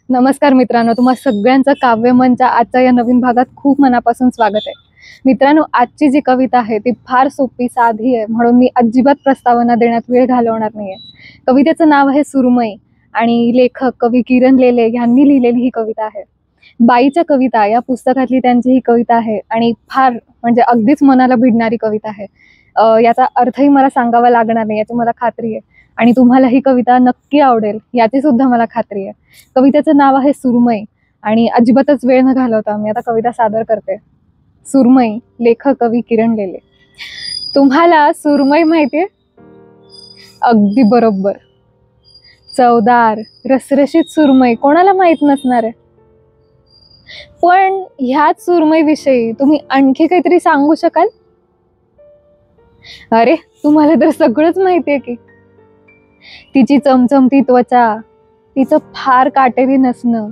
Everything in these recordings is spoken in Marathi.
नमस्कार मित्रांनो, तुम्हा सगळ्यांचं काव्यमनच्या आजच्या या नवीन भागात खूप मनापासून स्वागत आहे। मित्रांनो, आजची जी कविता आहे ती फार सोपी साधी आहे, म्हणून मी अजिबात प्रस्तावना देण्यात वेळ घालवणार नाहीये। कवितेचं नाव आहे सुरमई आणि लेखक कवी किरण लेले यांनी लिहिलेली ही कविता आहे। बाईच्या कविता या पुस्तकातली त्यांची ही कविता आहे आणि फार म्हणजे अगदीच मनाला भिडणारी कविता आहे। याचा अर्थही मला सांगावा लागणार नाही याची मला खात्री आहे आणि तुम्हाला ही कविता नक्की आवडेल याची सुद्धा मला खात्री आहे। कवितेचं नाव आहे सुरमई आणि अजिबातच वेळ न घालवता मी आता कविता सादर करते। सुरमई, लेखक कवी किरण लेले। तुम्हाला सुरमई माहितीये? अगदी बरोबर, चवदार रसरशीत सुरमई कोणाला माहित नसणार आहे। पण ह्याच सुरमई विषयी तुम्ही आणखी काहीतरी सांगू शकाल? अरे, तुम्हाला तर सगळंच माहितीये की। तिची चमचमती त्वचा, तिचं फार काटेरी नसणं,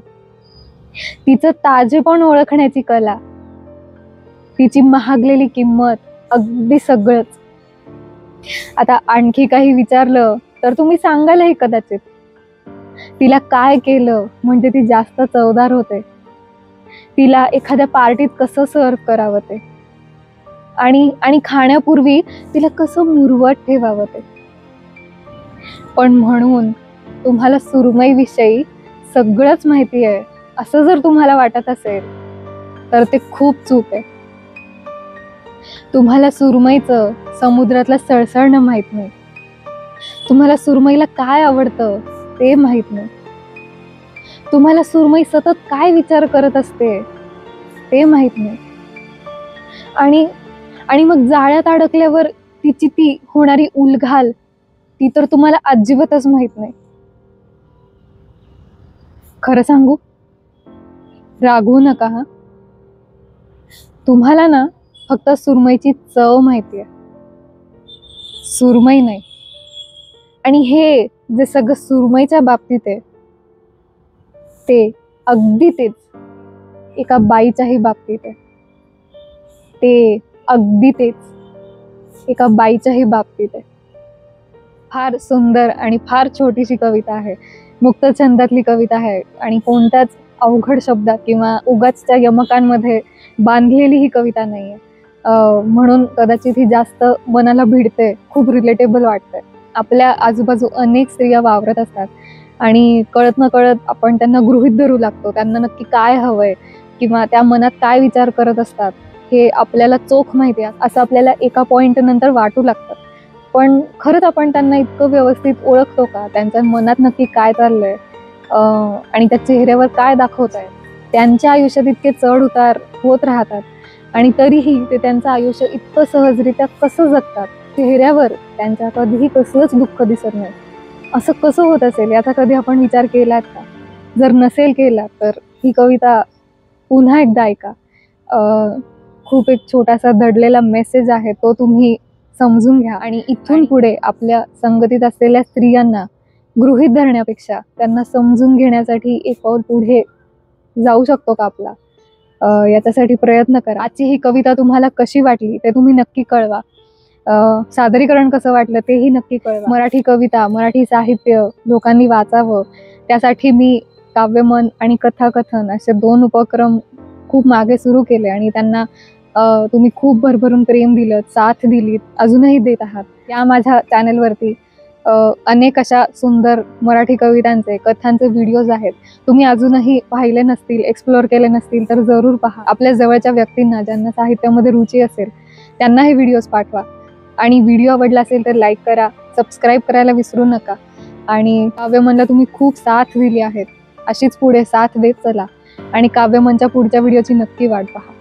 तिचं ताजेपण ओळखण्याची कला, तिची महागलेली किंमत, अगदी सगळंच। आता आणखी काही विचारलं तर तुम्ही सांगालही कदाचित। तिला काय केलं म्हणजे ती जास्त चवदार होते, तिला एखाद्या पार्टीत कसं सर्व करावं ते, आणि खाण्यापूर्वी तिला कसं मुरवत ठेवावं ते। पण म्हणून तुम्हाला सुरमई विषयी सगळंच माहिती आहे असं जर तुम्हाला वाटत असेल तर ते खूप चूक आहे। तुम्हाला सुरमईचं समुद्रातलं सळसळणं माहित नाही, तुम्हाला सुरमईला काय आवडतं ते माहित नाही, तुम्हाला सुरमई सतत काय विचार करत असते ते माहित नाही, आणि मग जाळ्यात अडकल्यावर तिची ती होणारी उलघाल ती तर तुम्हाला अजिबातच माहित नाही। खरं सांगू, रागवू नका हा। तुम्हाला ना फक्त सुरमईची चव माहितीये, सुरमई नाही। आणि हे जे सगळं सुरमईच्या बाबतीत आहे ते अगदी तेच एका बाईच्याही बाबतीत आहे, ते अगदी तेच एका बाईच्याही बाबतीत आहे। फार सुंदर आणि फार छोटीशी कविता आहे, मुक्त छंदातली कविता आहे आणि कोणत्याच अवघड शब्दात किंवा उगाचच्या यमकांमध्ये बांधलेली ही कविता नाहीये। म्हणून कदाचित ही जास्त मनाला भिडते, खूप रिलेटेबल वाटते। आपल्या आजूबाजू अनेक स्त्रिया वावरत असतात आणि कळत न कळत आपण त्यांना गृहीत धरू लागतो, त्यांना नक्की काय हवंय किंवा त्या मनात काय विचार करत असतात हे आपल्याला चोख माहिती आहे असं आपल्याला एका पॉइंट नंतर वाटू लागतं। पण खरंच आपण त्यांना इतकं व्यवस्थित ओळखतो का? त्यांच्या मनात नक्की काय चाललंय आणि त्या चेहऱ्यावर काय दाखवत आहे? त्यांच्या आयुष्यात इतके चढ उतार होत राहतात आणि तरीही ते त्यांचं आयुष्य इतकं सहजरित्या कसं जगतात, चेहऱ्यावर त्यांच्या कधीही कसलंच दुःख दिसत नाही। असं कसं होत असेल याचा कधी आपण विचार केलात का? जर नसेल केला तर ही कविता पुन्हा एकदा ऐका। खूप एक छोटासा दडलेला मेसेज आहे, तो तुम्ही समजून घ्या आणि इथून पुढे आपल्या संगतीत असलेल्या स्त्रियांना गृहीत धरण्यापेक्षा त्यांना समजून घेण्यासाठी एक पाऊल पुढे जाऊ शकतो का आपला, याच्यासाठी प्रयत्न करा। आजची ही कविता तुम्हाला कशी वाटली ते तुम्ही नक्की कळवा। सादरीकरण कसं वाटलं तेही नक्की कळवा। मराठी कविता, मराठी साहित्य लोकांनी वाचावं त्यासाठी मी काव्यमन आणि कथाकथन असे 2 उपक्रम खूप मागे सुरू केले आणि त्यांना तुम्ही खूप भरभरून प्रेम दिलं, साथ दिलीत, अजूनही देत आहात। या माझ्या चॅनलवरती अनेक अशा सुंदर मराठी कवितांचे, कथांचे व्हिडिओज आहेत। तुम्ही अजूनही पाहिले नसतील, एक्सप्लोअर केले नसतील तर जरूर पहा। आपल्या जवळच्या व्यक्तींना ज्यांना साहित्यामध्ये रुची असेल त्यांना हे व्हिडिओज पाठवा आणि व्हिडिओ आवडला असेल तर लाईक करा, सबस्क्राईब करायला विसरू नका। आणि काव्यमनला तुम्ही खूप साथ दिली आहे, अशीच पुढे साथ देत चला आणि काव्यमनच्या पुढच्या व्हिडिओची नक्की वाट पहा।